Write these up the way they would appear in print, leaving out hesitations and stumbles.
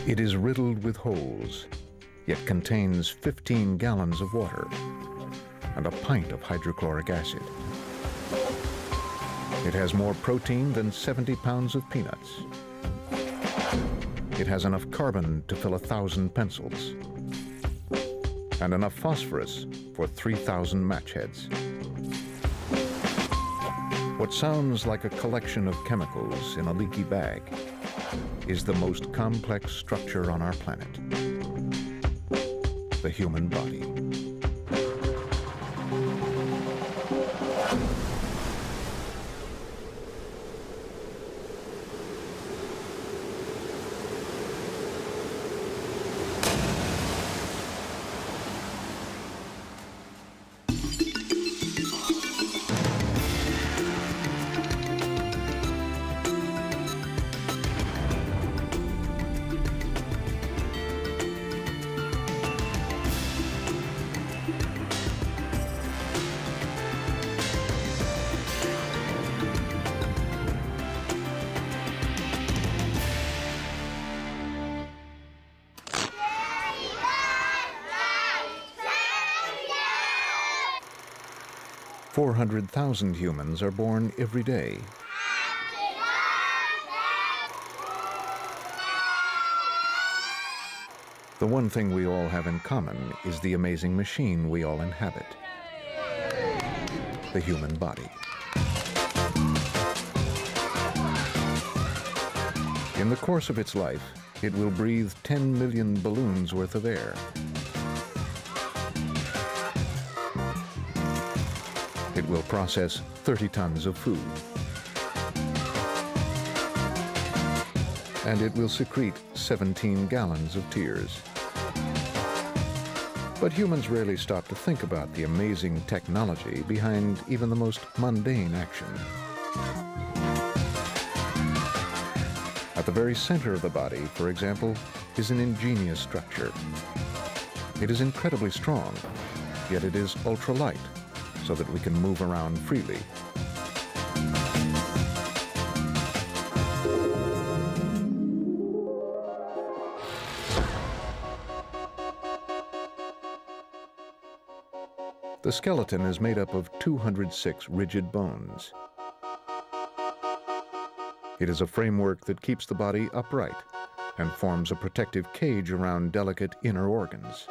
It is riddled with holes, yet contains 15 gallons of water and a pint of hydrochloric acid. It has more protein than 70 pounds of peanuts. It has enough carbon to fill 1,000 pencils and enough phosphorus for 3,000 match heads. What sounds like a collection of chemicals in a leaky bag is the most complex structure on our planet, the human body. Four 400,000 humans are born every day. The one thing we all have in common is the amazing machine we all inhabit, the human body. In the course of its life, it will breathe 10 million balloons worth of air. It will process 30 tons of food. And it will secrete 17 gallons of tears. But humans rarely stop to think about the amazing technology behind even the most mundane action. At the very center of the body, for example, is an ingenious structure. It is incredibly strong, yet it is ultralight, so that we can move around freely. The skeleton is made up of 206 rigid bones. It is a framework that keeps the body upright and forms a protective cage around delicate inner organs.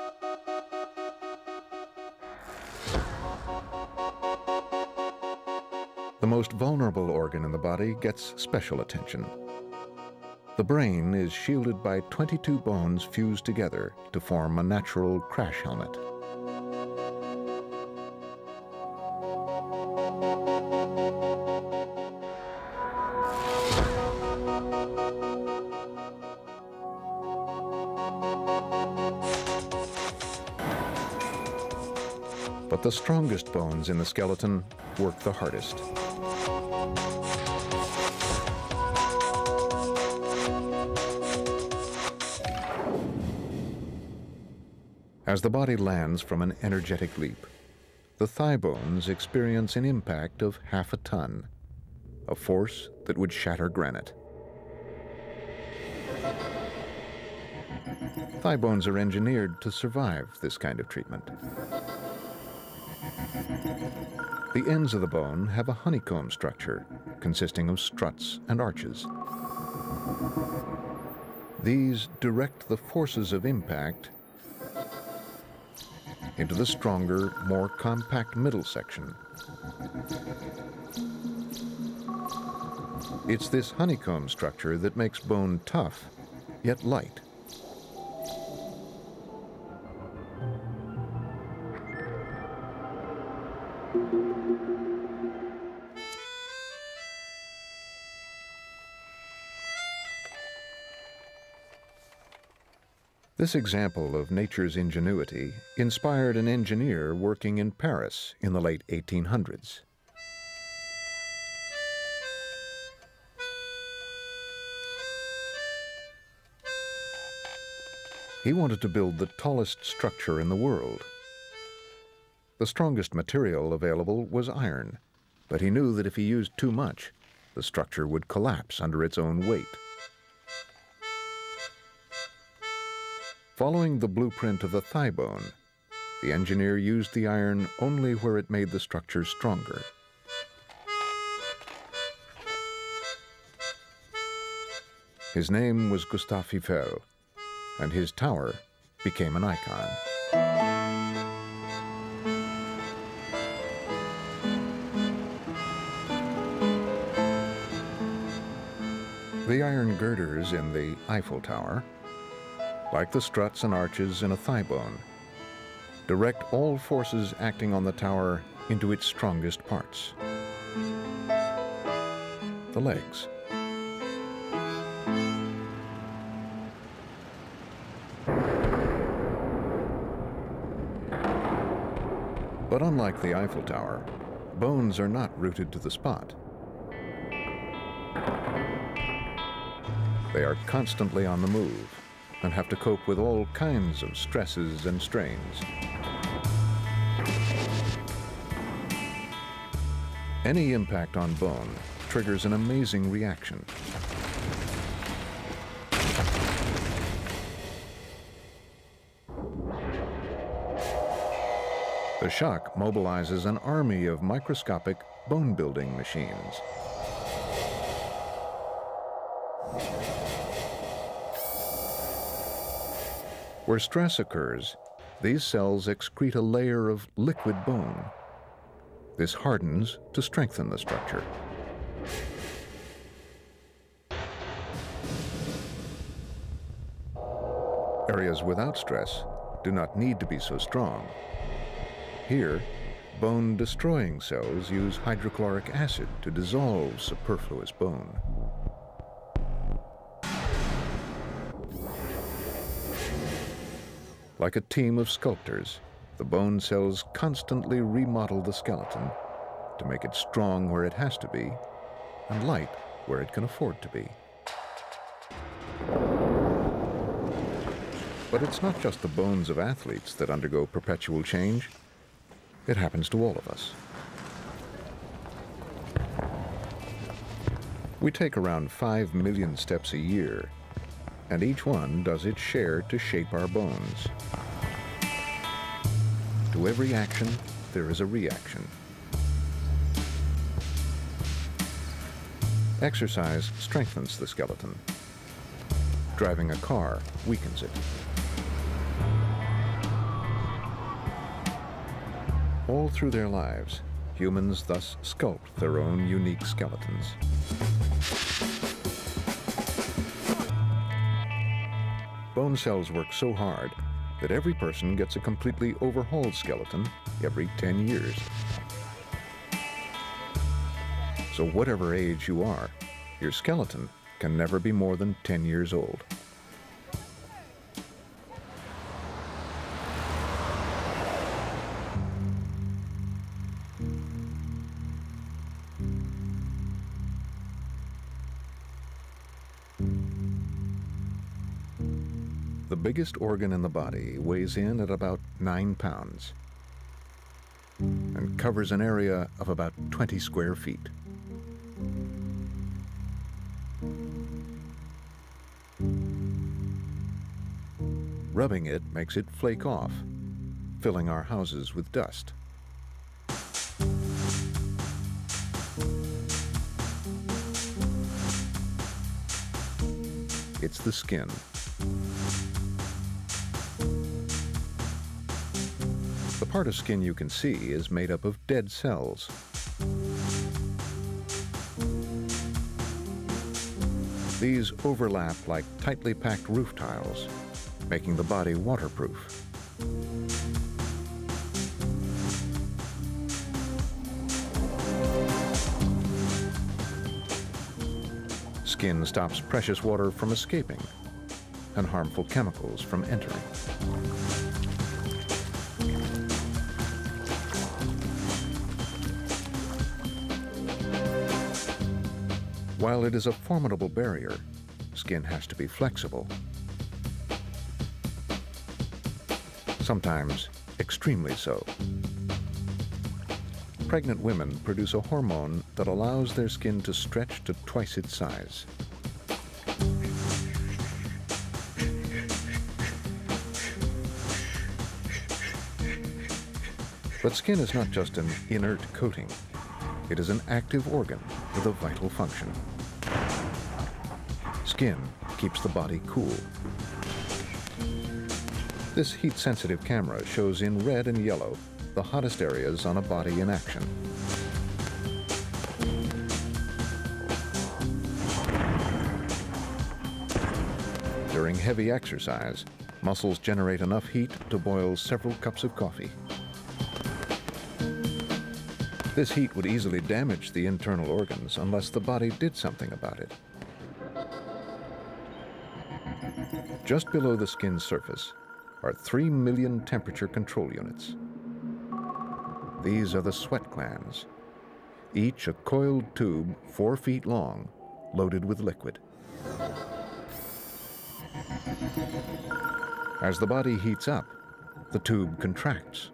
The most vulnerable organ in the body gets special attention. The brain is shielded by 22 bones fused together to form a natural crash helmet. But the strongest bones in the skeleton work the hardest. As the body lands from an energetic leap, the thigh bones experience an impact of half a ton, a force that would shatter granite. Thigh bones are engineered to survive this kind of treatment. The ends of the bone have a honeycomb structure consisting of struts and arches. These direct the forces of impact into the stronger, more compact middle section. It's this honeycomb structure that makes bone tough, yet light. This example of nature's ingenuity inspired an engineer working in Paris in the late 1800s. He wanted to build the tallest structure in the world. The strongest material available was iron, but he knew that if he used too much, the structure would collapse under its own weight. Following the blueprint of the thigh bone, the engineer used the iron only where it made the structure stronger. His name was Gustav Eiffel, and his tower became an icon. The iron girders in the Eiffel Tower, like the struts and arches in a thigh bone, direct all forces acting on the tower into its strongest parts. The legs. But unlike the Eiffel Tower, bones are not rooted to the spot. They are constantly on the move and have to cope with all kinds of stresses and strains. Any impact on bone triggers an amazing reaction. The shock mobilizes an army of microscopic bone-building machines. Where stress occurs, these cells excrete a layer of liquid bone. This hardens to strengthen the structure. Areas without stress do not need to be so strong. Here, bone-destroying cells use hydrochloric acid to dissolve superfluous bone. Like a team of sculptors, the bone cells constantly remodel the skeleton to make it strong where it has to be and light where it can afford to be. But it's not just the bones of athletes that undergo perpetual change. It happens to all of us. We take around 5 million steps a year, and each one does its share to shape our bones. To every action, there is a reaction. Exercise strengthens the skeleton. Driving a car weakens it. All through their lives, humans thus sculpt their own unique skeletons. Bone cells work so hard that every person gets a completely overhauled skeleton every 10 years. So whatever age you are, your skeleton can never be more than 10 years old. The biggest organ in the body weighs in at about 9 pounds and covers an area of about 20 square feet. Rubbing it makes it flake off, filling our houses with dust. It's the skin. The part of skin you can see is made up of dead cells. These overlap like tightly packed roof tiles, making the body waterproof. Skin stops precious water from escaping and harmful chemicals from entering. While it is a formidable barrier, skin has to be flexible. Sometimes extremely so. Pregnant women produce a hormone that allows their skin to stretch to twice its size. But skin is not just an inert coating. It is an active organ with a vital function. Skin keeps the body cool. This heat-sensitive camera shows in red and yellow the hottest areas on a body in action. During heavy exercise, muscles generate enough heat to boil several cups of coffee. This heat would easily damage the internal organs unless the body did something about it. Just below the skin's surface are 3 million temperature control units. These are the sweat glands, each a coiled tube 4 feet long, loaded with liquid. As the body heats up, the tube contracts,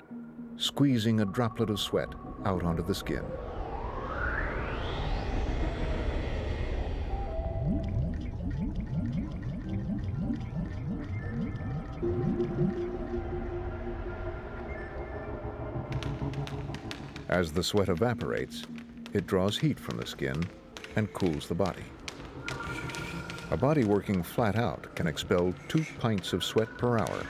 squeezing a droplet of sweat out onto the skin. As the sweat evaporates, it draws heat from the skin and cools the body. A body working flat out can expel 2 pints of sweat per hour.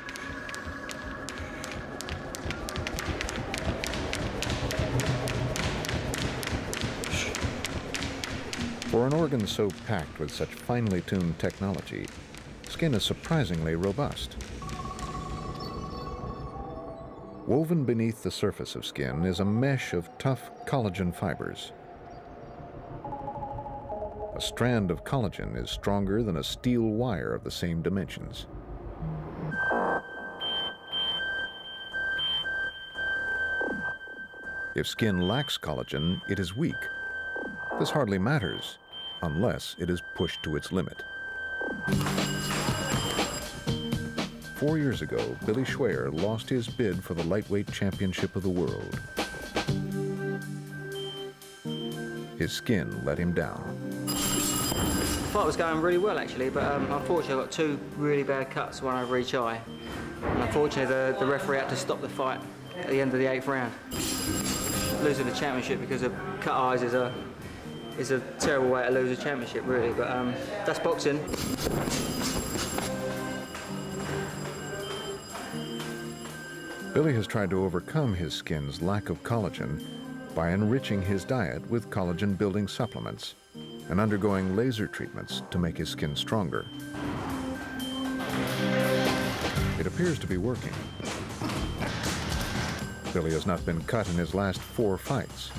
For an organ so packed with such finely tuned technology, skin is surprisingly robust. Woven beneath the surface of skin is a mesh of tough collagen fibers. A strand of collagen is stronger than a steel wire of the same dimensions. If skin lacks collagen, it is weak. This hardly matters unless it is pushed to its limit. 4 years ago, Billy Schweyer lost his bid for the lightweight championship of the world. His skin let him down. The fight was going really well actually, but unfortunately I got 2 really bad cuts, one over each eye. And unfortunately the referee had to stop the fight at the end of the 8th round. Losing the championship because of cut eyes is a terrible way to lose a championship really, but that's boxing. Billy has tried to overcome his skin's lack of collagen by enriching his diet with collagen-building supplements and undergoing laser treatments to make his skin stronger. It appears to be working. Billy has not been cut in his last 4 fights,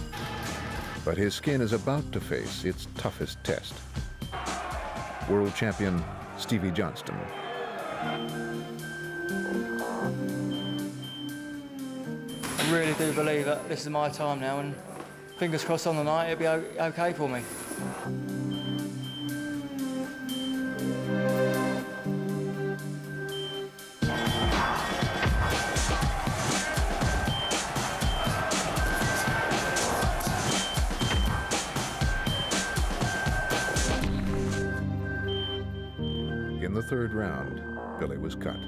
but his skin is about to face its toughest test. World champion Stevie Johnston. I really do believe that this is my time now, and fingers crossed on the night it'll be okay for me. In the 3rd round, Billy was cut.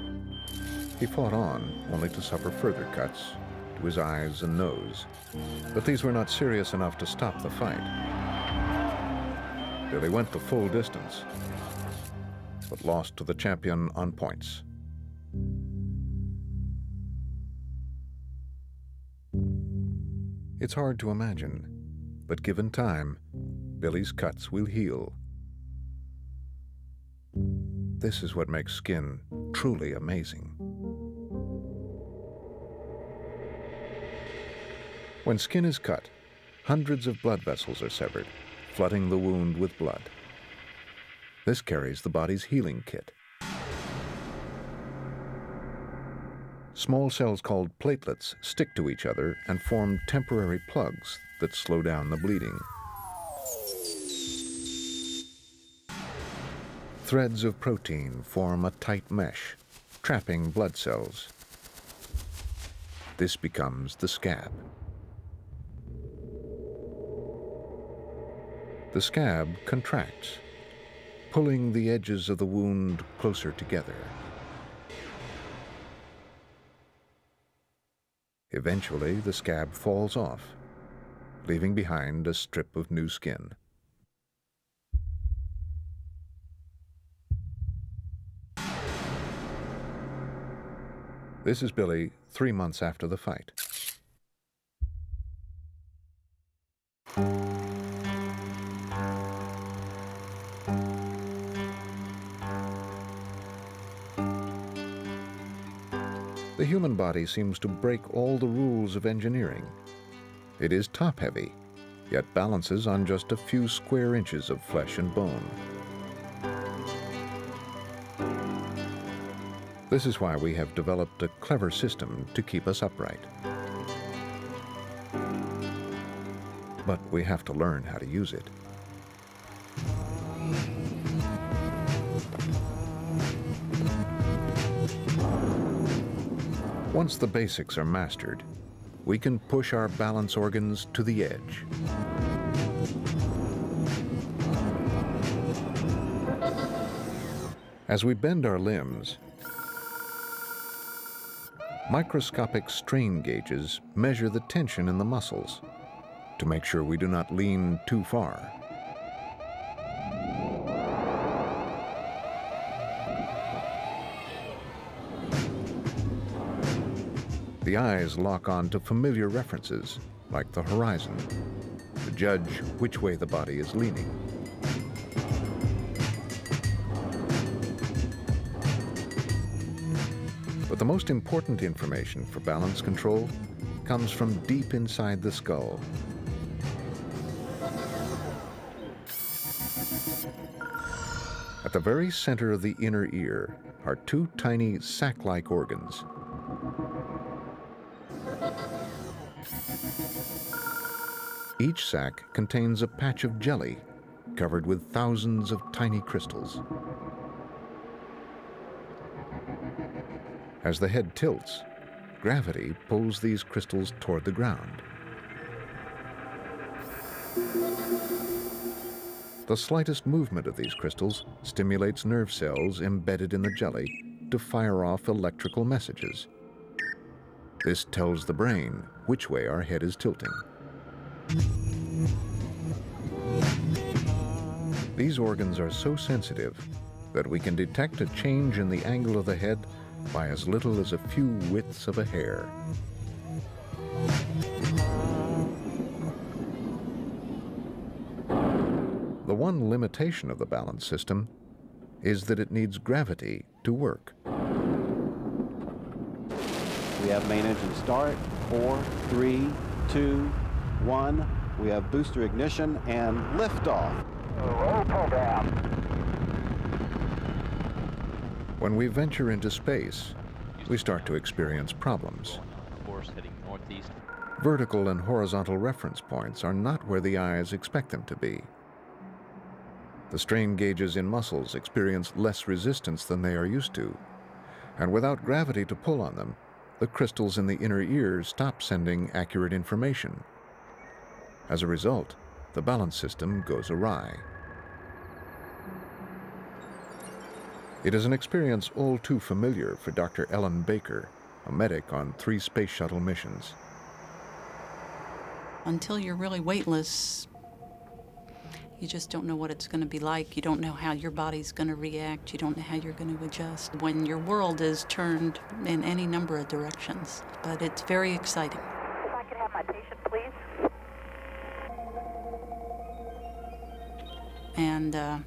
He fought on, only to suffer further cuts to his eyes and nose, but these were not serious enough to stop the fight. Billy went the full distance, but lost to the champion on points. It's hard to imagine, but given time, Billy's cuts will heal. This is what makes skin truly amazing. When skin is cut, hundreds of blood vessels are severed, flooding the wound with blood. This carries the body's healing kit. Small cells called platelets stick to each other and form temporary plugs that slow down the bleeding. Threads of protein form a tight mesh, trapping blood cells. This becomes the scab. The scab contracts, pulling the edges of the wound closer together. Eventually, the scab falls off, leaving behind a strip of new skin. This is Billy 3 months after the fight. The human body seems to break all the rules of engineering. It is top-heavy, yet balances on just a few square inches of flesh and bone. This is why we have developed a clever system to keep us upright. But we have to learn how to use it. Once the basics are mastered, we can push our balance organs to the edge. As we bend our limbs, microscopic strain gauges measure the tension in the muscles to make sure we do not lean too far. The eyes lock on to familiar references, like the horizon, to judge which way the body is leaning. But the most important information for balance control comes from deep inside the skull. At the very center of the inner ear are two tiny sac-like organs. Each sac contains a patch of jelly covered with thousands of tiny crystals. As the head tilts, gravity pulls these crystals toward the ground. The slightest movement of these crystals stimulates nerve cells embedded in the jelly to fire off electrical messages. This tells the brain which way our head is tilting. These organs are so sensitive that we can detect a change in the angle of the head by as little as a few widths of a hair. The one limitation of the balance system is that it needs gravity to work. We have main engine start, 4, 3, 2, 1. We have booster ignition and liftoff. Roll program. When we venture into space, we start to experience problems. Course heading northeast. Vertical and horizontal reference points are not where the eyes expect them to be. The strain gauges in muscles experience less resistance than they are used to, and without gravity to pull on them, the crystals in the inner ears stop sending accurate information. As a result, the balance system goes awry. It is an experience all too familiar for Dr. Ellen Baker, a medic on 3 space shuttle missions. Until you're really weightless, you just don't know what it's going to be like. You don't know how your body's going to react. You don't know how you're going to adjust when your world is turned in any number of directions. But it's very exciting. If I could have my patient, please. And I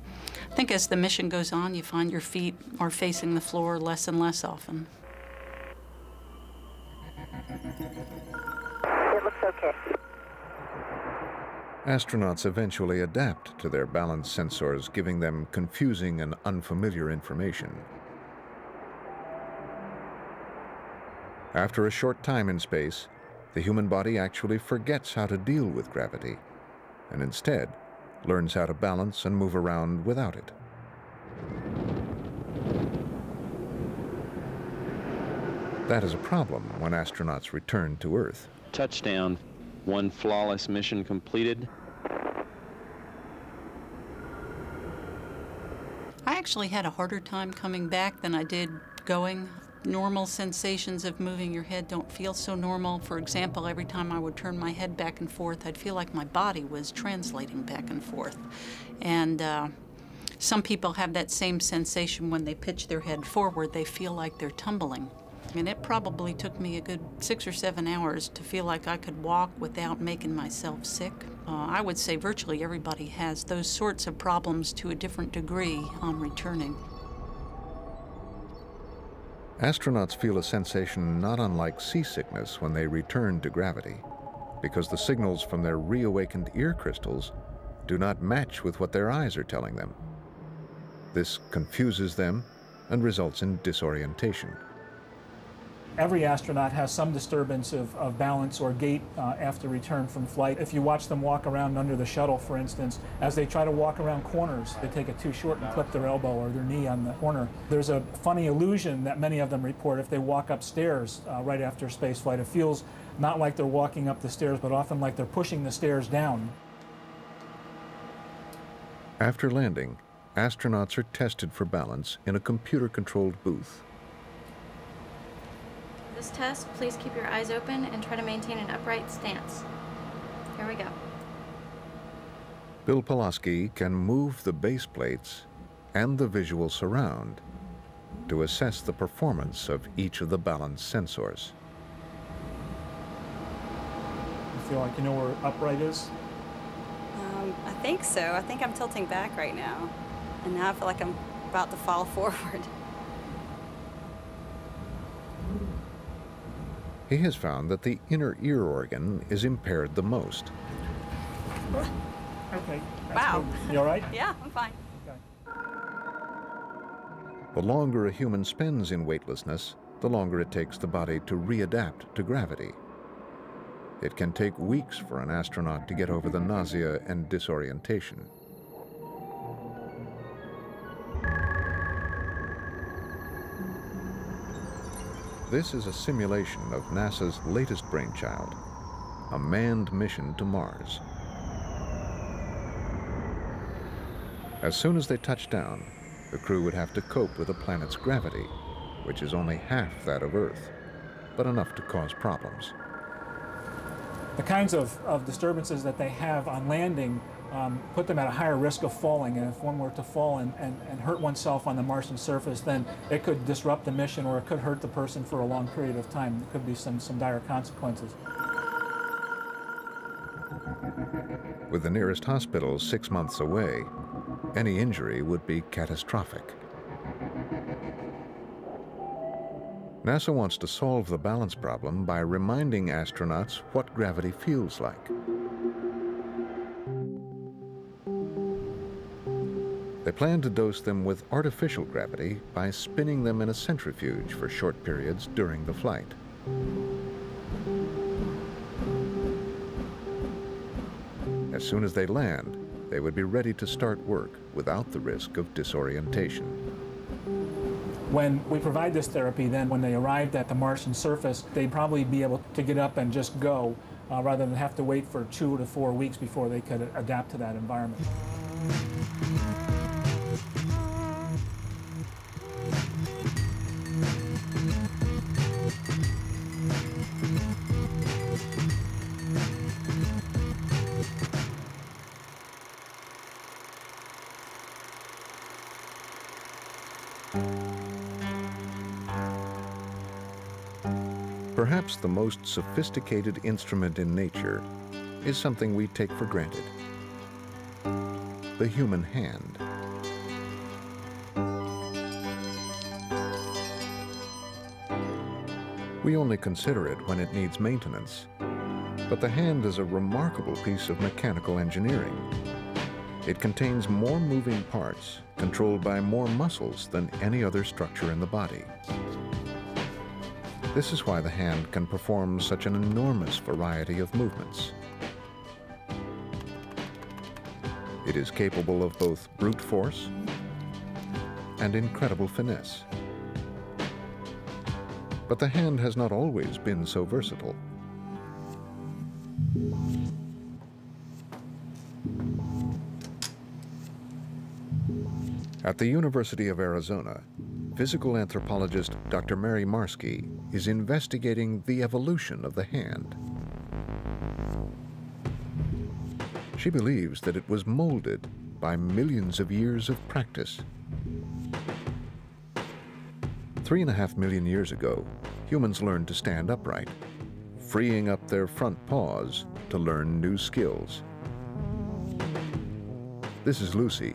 think as the mission goes on, you find your feet are facing the floor less and less often. It looks okay. Astronauts eventually adapt to their balance sensors, giving them confusing and unfamiliar information. After a short time in space, the human body actually forgets how to deal with gravity, and instead learns how to balance and move around without it. That is a problem when astronauts return to Earth. Touchdown. 1 flawless mission completed. I actually had a harder time coming back than I did going. normal sensations of moving your head don't feel so normal. For example, every time I would turn my head back and forth, I'd feel like my body was translating back and forth. And some people have that same sensation when they pitch their head forward. They feel like they're tumbling. And it probably took me a good 6 or 7 hours to feel like I could walk without making myself sick. I would say virtually everybody has those sorts of problems to a different degree on returning. Astronauts feel a sensation not unlike seasickness when they return to gravity, because the signals from their reawakened ear crystals do not match with what their eyes are telling them. This confuses them and results in disorientation. Every astronaut has some disturbance of balance or gait after return from flight. If you watch them walk around under the shuttle, for instance, as they try to walk around corners, they take it too short and clip their elbow or their knee on the corner. There's a funny illusion that many of them report if they walk upstairs right after space flight. It feels not like they're walking up the stairs, but often like they're pushing the stairs down. After landing, astronauts are tested for balance in a computer-controlled booth. This test, please keep your eyes open and try to maintain an upright stance. Here we go. Bill Pulaski can move the base plates and the visual surround to assess the performance of each of the balance sensors. You feel like you know where upright is? I think so. I think I'm tilting back right now. And now I feel like I'm about to fall forward. He has found that the inner ear organ is impaired the most. Okay. Wow. You all right? Yeah, I'm fine. Okay. The longer a human spends in weightlessness, the longer it takes the body to readapt to gravity. It can take weeks for an astronaut to get over the nausea and disorientation. This is a simulation of NASA's latest brainchild, a manned mission to Mars. As soon as they touch down, the crew would have to cope with the planet's gravity, which is only half that of Earth, but enough to cause problems. The kinds of disturbances that they have on landing put them at a higher risk of falling, and if one were to fall and hurt oneself on the Martian surface, then it could disrupt the mission or it could hurt the person for a long period of time. There could be some dire consequences. With the nearest hospital 6 months away, any injury would be catastrophic. NASA wants to solve the balance problem by reminding astronauts what gravity feels like. They plan to dose them with artificial gravity by spinning them in a centrifuge for short periods during the flight. As soon as they land, they would be ready to start work without the risk of disorientation. When we provide this therapy, then when they arrived at the Martian surface, they'd probably be able to get up and just go, rather than have to wait for 2 to 4 weeks before they could adapt to that environment. Perhaps the most sophisticated instrument in nature is something we take for granted: the human hand. We only consider it when it needs maintenance, but the hand is a remarkable piece of mechanical engineering. It contains more moving parts, controlled by more muscles than any other structure in the body. This is why the hand can perform such an enormous variety of movements. It is capable of both brute force and incredible finesse. But the hand has not always been so versatile. At the University of Arizona, physical anthropologist Dr. Mary Marsky is investigating the evolution of the hand. She believes that it was molded by millions of years of practice. 3.5 million years ago, humans learned to stand upright, freeing up their front paws to learn new skills. This is Lucy,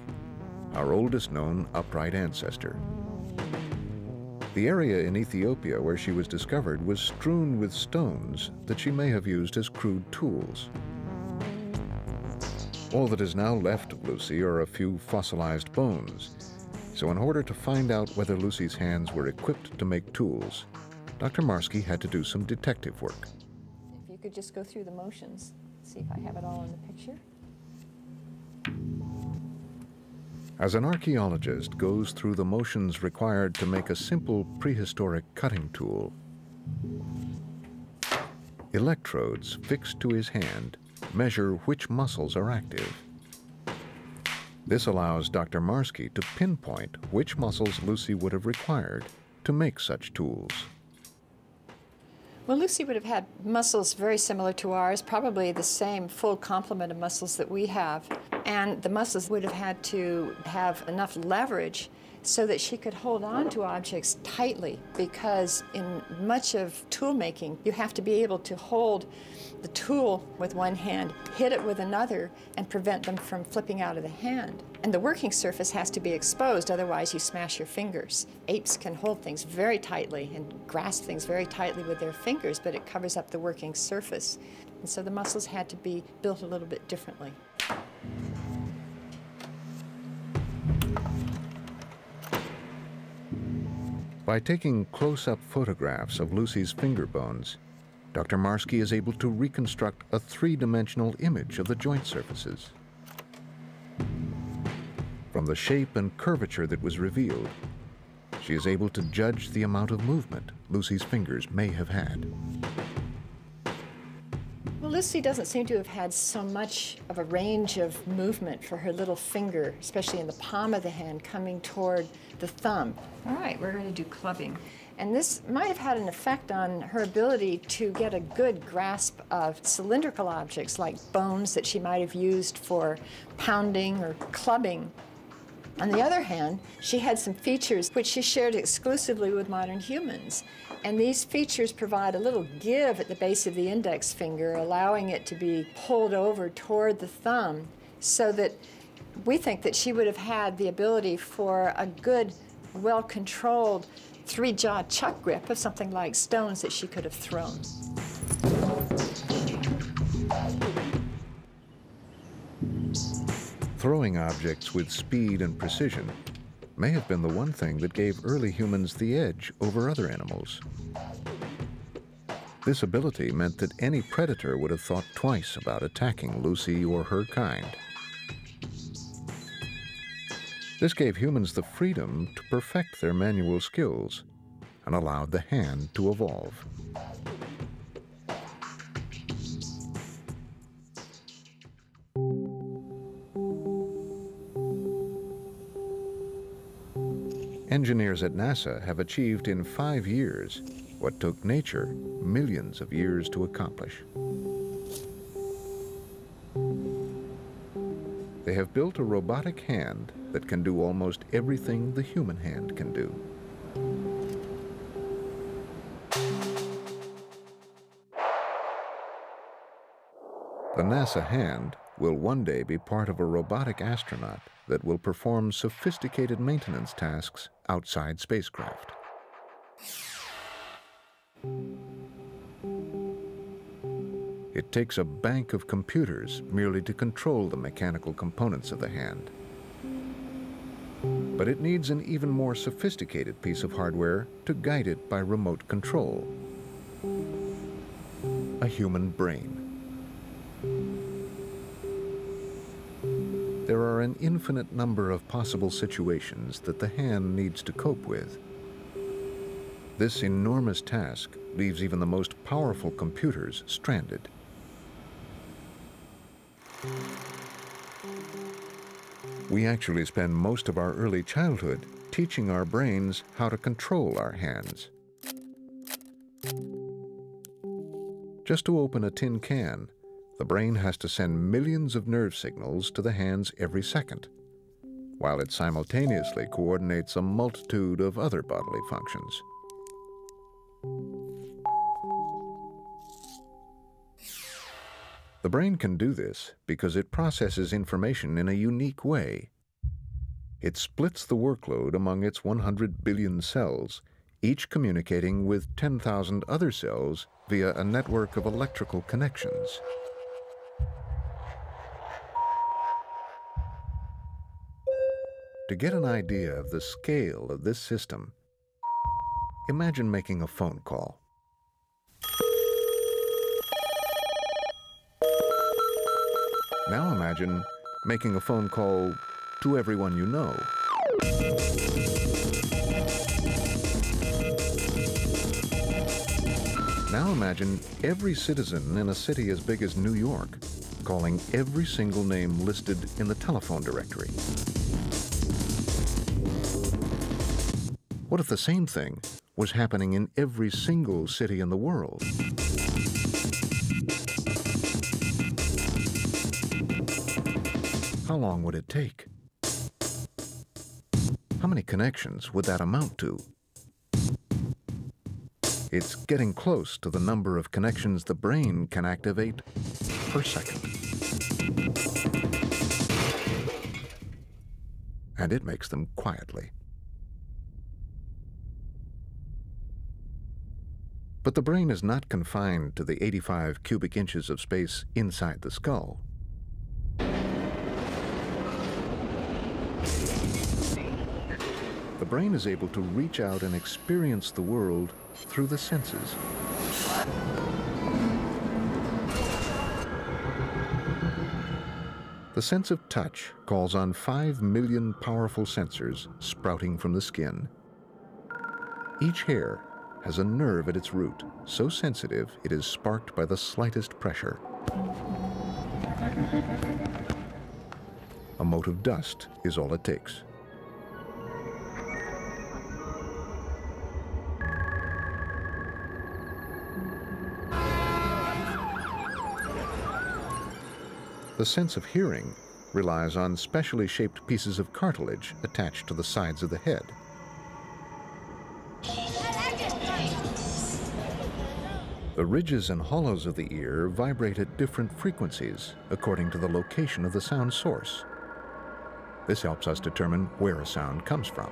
our oldest known upright ancestor. The area in Ethiopia where she was discovered was strewn with stones that she may have used as crude tools. All that is now left of Lucy are a few fossilized bones. So in order to find out whether Lucy's hands were equipped to make tools, Dr. Marsky had to do some detective work. If you could just go through the motions, see if I have it all in the picture. As an archaeologist goes through the motions required to make a simple prehistoric cutting tool, electrodes fixed to his hand measure which muscles are active. This allows Dr. Marsky to pinpoint which muscles Lucy would have required to make such tools. Well, Lucy would have had muscles very similar to ours, probably the same full complement of muscles that we have. And the muscles would have had to have enough leverage so that she could hold on to objects tightly, because in much of tool making, you have to be able to hold the tool with one hand, hit it with another, and prevent them from flipping out of the hand. And the working surface has to be exposed, otherwise you smash your fingers. Apes can hold things very tightly and grasp things very tightly with their fingers, but it covers up the working surface. And so the muscles had to be built a little bit differently. By taking close-up photographs of Lucy's finger bones, Dr. Marsky is able to reconstruct a three-dimensional image of the joint surfaces. From the shape and curvature that was revealed, she is able to judge the amount of movement Lucy's fingers may have had. Well, Lucy doesn't seem to have had so much of a range of movement for her little finger, especially in the palm of the hand, coming toward the thumb. All right, we're going to do clubbing. And this might have had an effect on her ability to get a good grasp of cylindrical objects like bones that she might have used for pounding or clubbing. On the other hand, she had some features which she shared exclusively with modern humans. And these features provide a little give at the base of the index finger, allowing it to be pulled over toward the thumb, so that we think that she would have had the ability for a good, well-controlled three-jaw chuck grip of something like stones that she could have thrown. Throwing objects with speed and precision may have been the one thing that gave early humans the edge over other animals. This ability meant that any predator would have thought twice about attacking Lucy or her kind. This gave humans the freedom to perfect their manual skills and allowed the hand to evolve. Engineers at NASA have achieved in 5 years what took nature millions of years to accomplish. They have built a robotic hand that can do almost everything the human hand can do. The NASA hand will one day be part of a robotic astronaut that will perform sophisticated maintenance tasks outside spacecraft. It takes a bank of computers merely to control the mechanical components of the hand. But it needs an even more sophisticated piece of hardware to guide it by remote control: a human brain. There are an infinite number of possible situations that the hand needs to cope with. This enormous task leaves even the most powerful computers stranded. We actually spend most of our early childhood teaching our brains how to control our hands. Just to open a tin can, the brain has to send millions of nerve signals to the hands every second, while it simultaneously coordinates a multitude of other bodily functions. The brain can do this because it processes information in a unique way. It splits the workload among its 100 billion cells, each communicating with 10,000 other cells via a network of electrical connections. To get an idea of the scale of this system, imagine making a phone call. Now imagine making a phone call to everyone you know. Now imagine every citizen in a city as big as New York calling every single name listed in the telephone directory. What if the same thing was happening in every single city in the world? How long would it take? How many connections would that amount to? It's getting close to the number of connections the brain can activate per second. And it makes them quietly. But the brain is not confined to the 85 cubic inches of space inside the skull. The brain is able to reach out and experience the world through the senses. The sense of touch calls on 5 million powerful sensors sprouting from the skin. Each hair has a nerve at its root, so sensitive it is sparked by the slightest pressure. A mote of dust is all it takes. The sense of hearing relies on specially shaped pieces of cartilage attached to the sides of the head. The ridges and hollows of the ear vibrate at different frequencies according to the location of the sound source. This helps us determine where a sound comes from.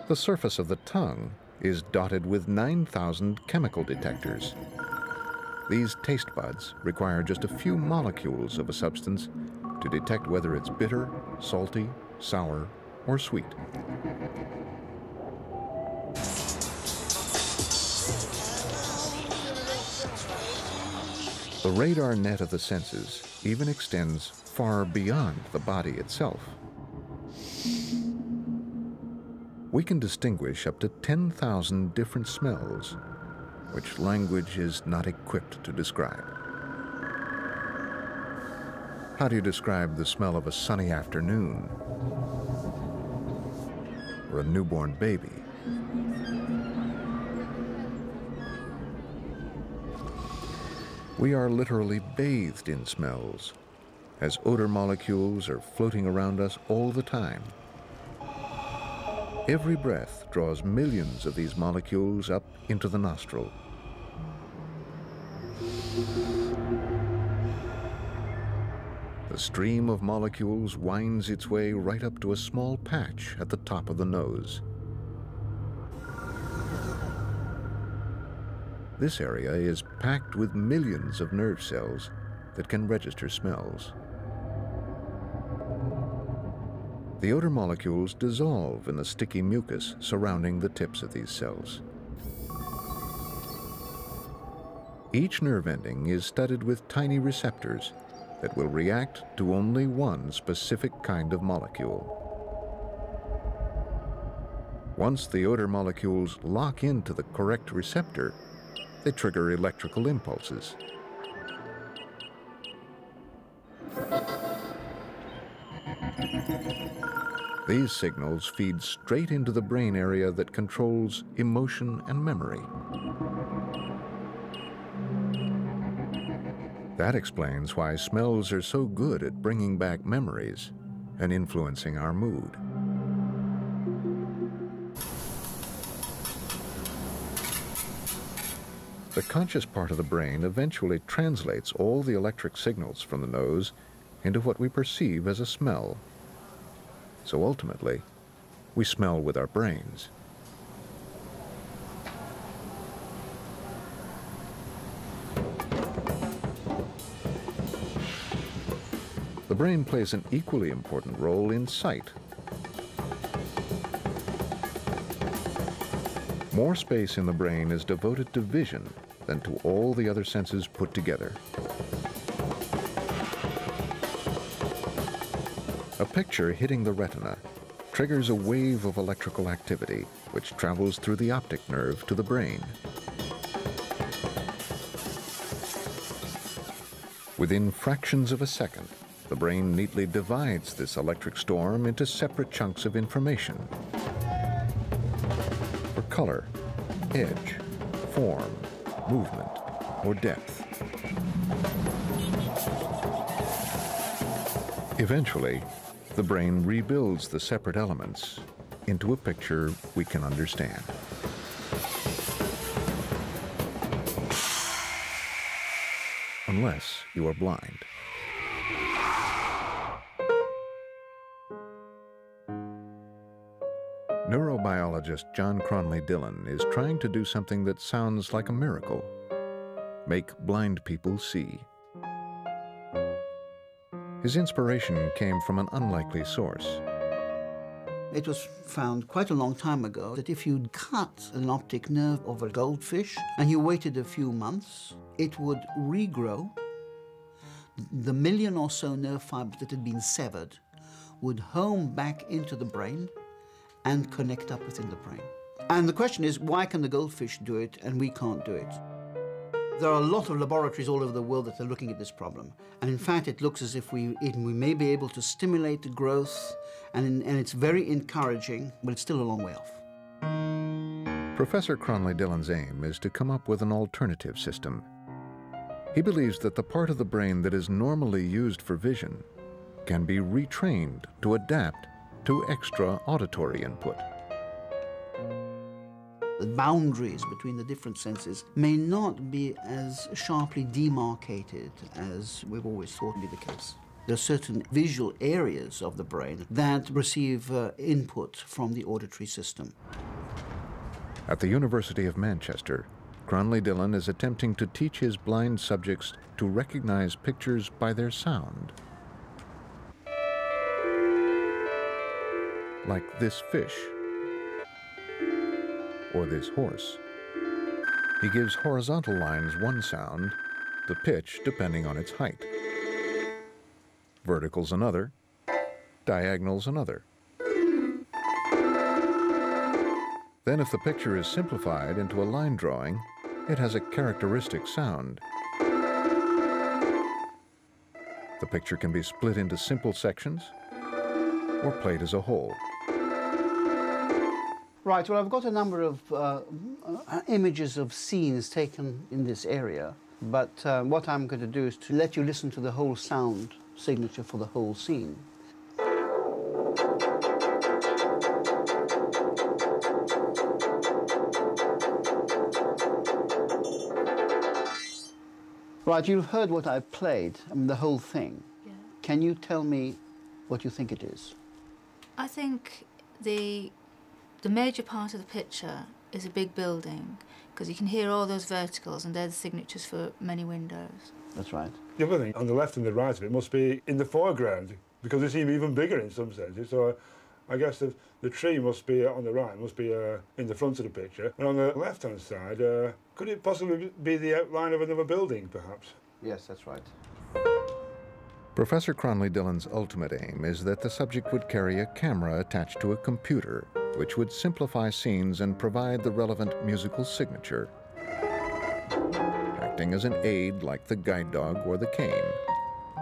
The surface of the tongue is dotted with 9,000 chemical detectors. These taste buds require just a few molecules of a substance to detect whether it's bitter, salty, sour, or sweet. The radar net of the senses even extends far beyond the body itself. We can distinguish up to 10,000 different smells, which language is not equipped to describe. How do you describe the smell of a sunny afternoon or a newborn baby? We are literally bathed in smells, as odor molecules are floating around us all the time. Every breath draws millions of these molecules up into the nostril. The stream of molecules winds its way right up to a small patch at the top of the nose. This area is packed with millions of nerve cells that can register smells. The odor molecules dissolve in the sticky mucus surrounding the tips of these cells. Each nerve ending is studded with tiny receptors that will react to only one specific kind of molecule. Once the odor molecules lock into the correct receptor, they trigger electrical impulses. These signals feed straight into the brain area that controls emotion and memory. That explains why smells are so good at bringing back memories and influencing our mood. The conscious part of the brain eventually translates all the electric signals from the nose into what we perceive as a smell. So ultimately, we smell with our brains. The brain plays an equally important role in sight. More space in the brain is devoted to vision than to all the other senses put together. A picture hitting the retina triggers a wave of electrical activity which travels through the optic nerve to the brain. Within fractions of a second, the brain neatly divides this electric storm into separate chunks of information. For color, edge, form, movement, or depth. Eventually, the brain rebuilds the separate elements into a picture we can understand. Unless you are blind. Neurobiologist John Cronley Dillon is trying to do something that sounds like a miracle: make blind people see. His inspiration came from an unlikely source. It was found quite a long time ago that if you cut an optic nerve of a goldfish and you waited a few months, it would regrow. The million or so nerve fibers that had been severed would home back into the brain and connect up within the brain. And the question is, why can the goldfish do it and we can't do it? There are a lot of laboratories all over the world that are looking at this problem. And in fact, it looks as if we may be able to stimulate the growth, and it's very encouraging, but it's still a long way off. Professor Cronley Dillon's aim is to come up with an alternative system. He believes that the part of the brain that is normally used for vision can be retrained to adapt to extra auditory input. The boundaries between the different senses may not be as sharply demarcated as we've always thought would be the case. There are certain visual areas of the brain that receive input from the auditory system. At the University of Manchester, Cronley Dillon is attempting to teach his blind subjects to recognize pictures by their sound. Like this fish, or this horse. He gives horizontal lines one sound, the pitch depending on its height. Verticals another, diagonals another. Then if the picture is simplified into a line drawing, it has a characteristic sound. The picture can be split into simple sections or played as a whole. Right, well, I've got a number of images of scenes taken in this area, but what I'm going to do is to let you listen to the whole sound signature for the whole scene. Right, you've heard what I've played, I mean, the whole thing. Yeah. Can you tell me what you think it is? I think the major part of the picture is a big building, because you can hear all those verticals, and they're the signatures for many windows. That's right. The other thing, on the left and the right of it, must be in the foreground, because they seem even bigger in some senses. So I guess the tree must be on the right, must be in the front of the picture. And on the left-hand side, could it possibly be the outline of another building, perhaps? Yes, that's right. Professor Cronley Dillon's ultimate aim is that the subject would carry a camera attached to a computer, which would simplify scenes and provide the relevant musical signature, acting as an aid like the guide dog or the cane.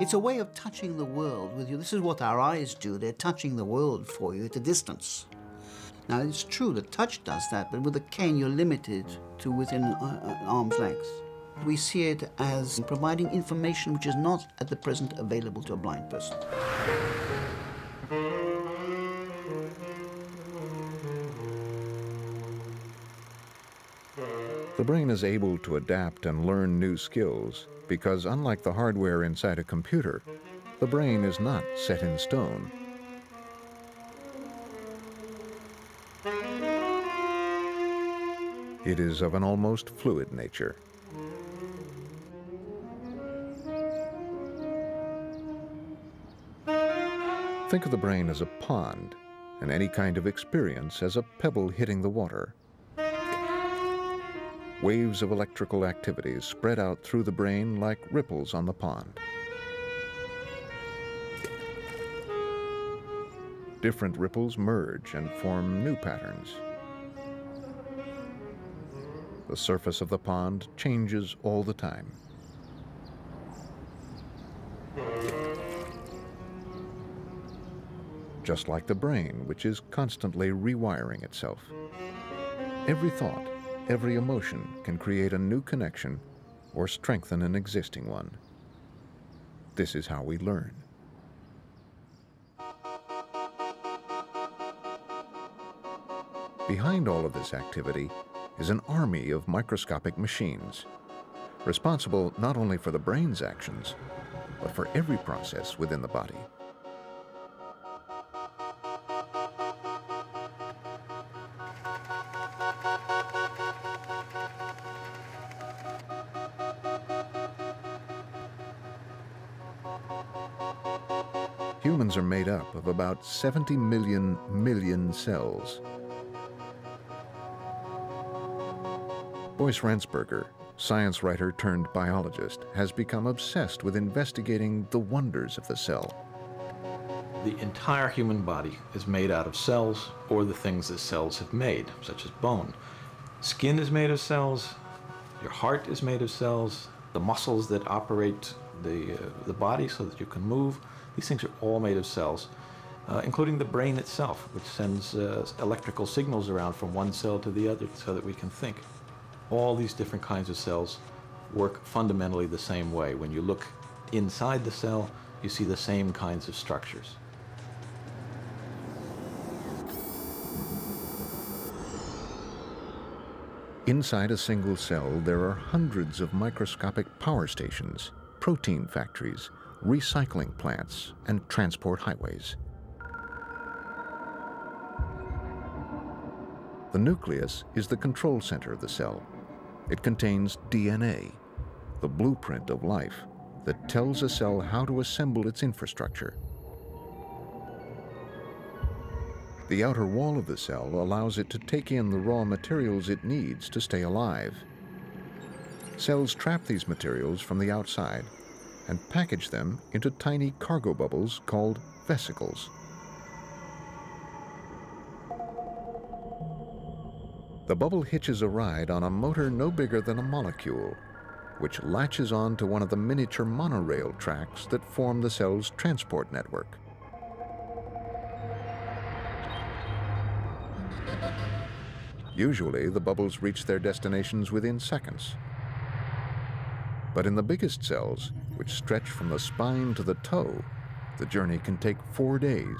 It's a way of touching the world with you. This is what our eyes do. They're touching the world for you at a distance. Now, it's true that touch does that, but with a cane, you're limited to within arm's length. We see it as providing information which is not at the present available to a blind person. The brain is able to adapt and learn new skills because, unlike the hardware inside a computer, the brain is not set in stone. It is of an almost fluid nature. Think of the brain as a pond, and any kind of experience as a pebble hitting the water. Waves of electrical activities spread out through the brain like ripples on the pond. Different ripples merge and form new patterns. The surface of the pond changes all the time. Just like the brain, which is constantly rewiring itself. Every thought, every emotion can create a new connection or strengthen an existing one. This is how we learn. Behind all of this activity is an army of microscopic machines, responsible not only for the brain's actions, but for every process within the body. Humans are made up of about 70 million cells. Boyce Rendsberger, science writer turned biologist, has become obsessed with investigating the wonders of the cell. The entire human body is made out of cells or the things that cells have made, such as bone. Skin is made of cells, your heart is made of cells, the muscles that operate the body so that you can move, these things are all made of cells, including the brain itself, which sends electrical signals around from one cell to the other so that we can think. All these different kinds of cells work fundamentally the same way. When you look inside the cell, you see the same kinds of structures. Inside a single cell, there are hundreds of microscopic power stations, protein factories, recycling plants, and transport highways. The nucleus is the control center of the cell. It contains DNA, the blueprint of life that tells a cell how to assemble its infrastructure. The outer wall of the cell allows it to take in the raw materials it needs to stay alive. Cells trap these materials from the outside and package them into tiny cargo bubbles called vesicles. The bubble hitches a ride on a motor no bigger than a molecule, which latches on to one of the miniature monorail tracks that form the cell's transport network. Usually, the bubbles reach their destinations within seconds. But in the biggest cells, which stretch from the spine to the toe, the journey can take 4 days.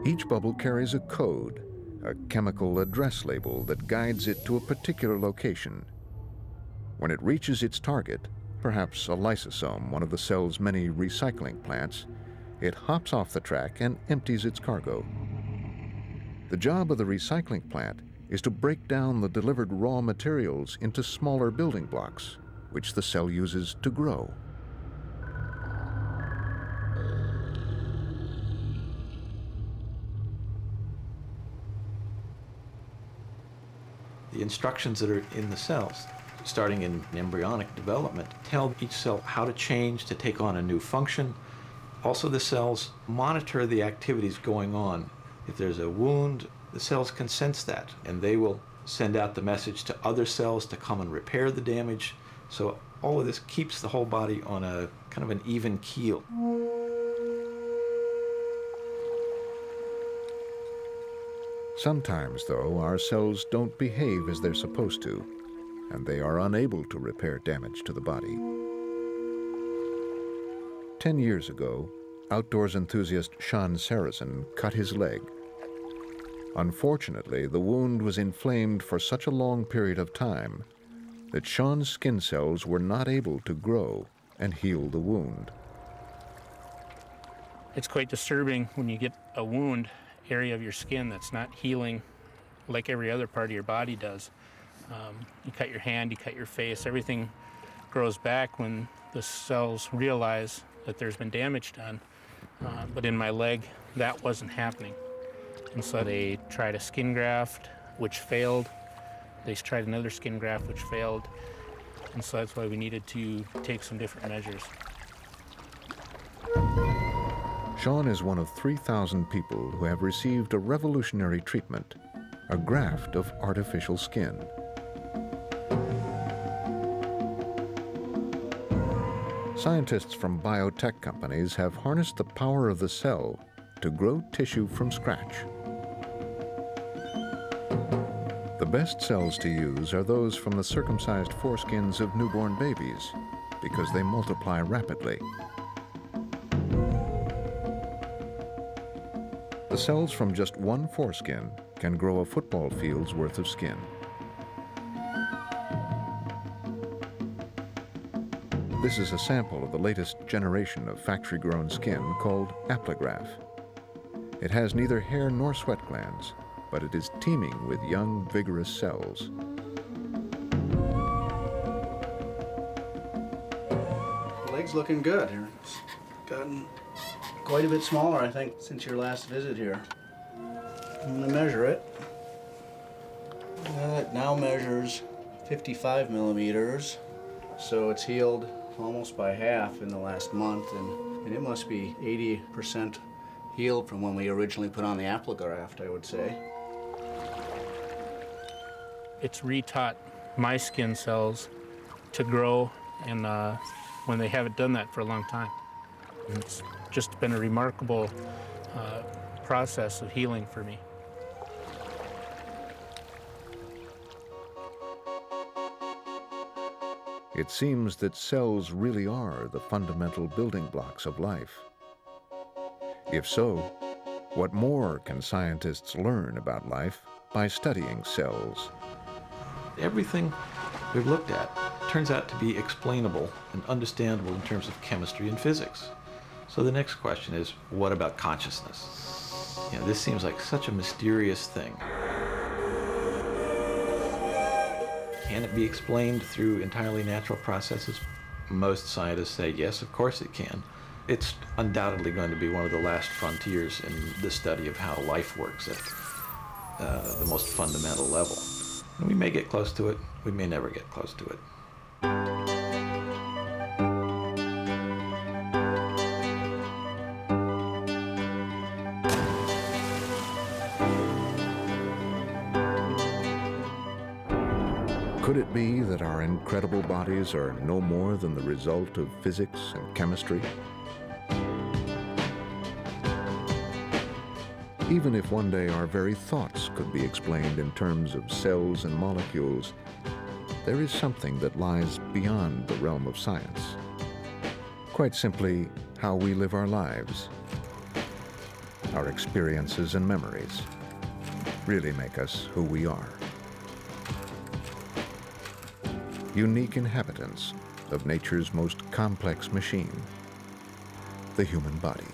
Each bubble carries a code, a chemical address label that guides it to a particular location. When it reaches its target, perhaps a lysosome, one of the cell's many recycling plants, it hops off the track and empties its cargo. The job of the recycling plant is to break down the delivered raw materials into smaller building blocks, which the cell uses to grow. The instructions that are in the cells, starting in embryonic development, tell each cell how to change to take on a new function. Also, the cells monitor the activities going on. If there's a wound, the cells can sense that, and they will send out the message to other cells to come and repair the damage. So all of this keeps the whole body on a kind of an even keel. Sometimes, though, our cells don't behave as they're supposed to, and they are unable to repair damage to the body. 10 years ago, outdoors enthusiast Sean Saracen cut his leg. Unfortunately, the wound was inflamed for such a long period of time that Sean's skin cells were not able to grow and heal the wound. It's quite disturbing when you get a wound area of your skin that's not healing like every other part of your body does. You cut your hand, you cut your face, everything grows back when the cells realize that there's been damage done. But in my leg, that wasn't happening. And so they tried a skin graft, which failed. They tried another skin graft, which failed. And so that's why we needed to take some different measures. Sean is one of 3,000 people who have received a revolutionary treatment, a graft of artificial skin. Scientists from biotech companies have harnessed the power of the cell to grow tissue from scratch. The best cells to use are those from the circumcised foreskins of newborn babies because they multiply rapidly. The cells from just one foreskin can grow a football field's worth of skin. This is a sample of the latest generation of factory-grown skin called aplograph. It has neither hair nor sweat glands, but it is teeming with young, vigorous cells. The leg's looking good here. It's gotten quite a bit smaller, I think, since your last visit here. I'm going to measure it. It now measures 55 millimeters, so it's healed almost by half in the last month, and it must be 80% healed from when we originally put on the aplograph, I would say. It's retaught my skin cells to grow, and when they haven't done that for a long time. And it's just been a remarkable process of healing for me. It seems that cells really are the fundamental building blocks of life. If so, what more can scientists learn about life by studying cells? Everything we've looked at turns out to be explainable and understandable in terms of chemistry and physics. So the next question is, what about consciousness? You know, this seems like such a mysterious thing. Can it be explained through entirely natural processes? Most scientists say yes, of course it can. It's undoubtedly going to be one of the last frontiers in the study of how life works at the most fundamental level. And we may get close to it, we may never get close to it. Could it be that our incredible bodies are no more than the result of physics and chemistry? Even if one day our very thoughts could be explained in terms of cells and molecules, there is something that lies beyond the realm of science. Quite simply, how we live our lives. Our experiences and memories really make us who we are. Unique inhabitants of nature's most complex machine, the human body.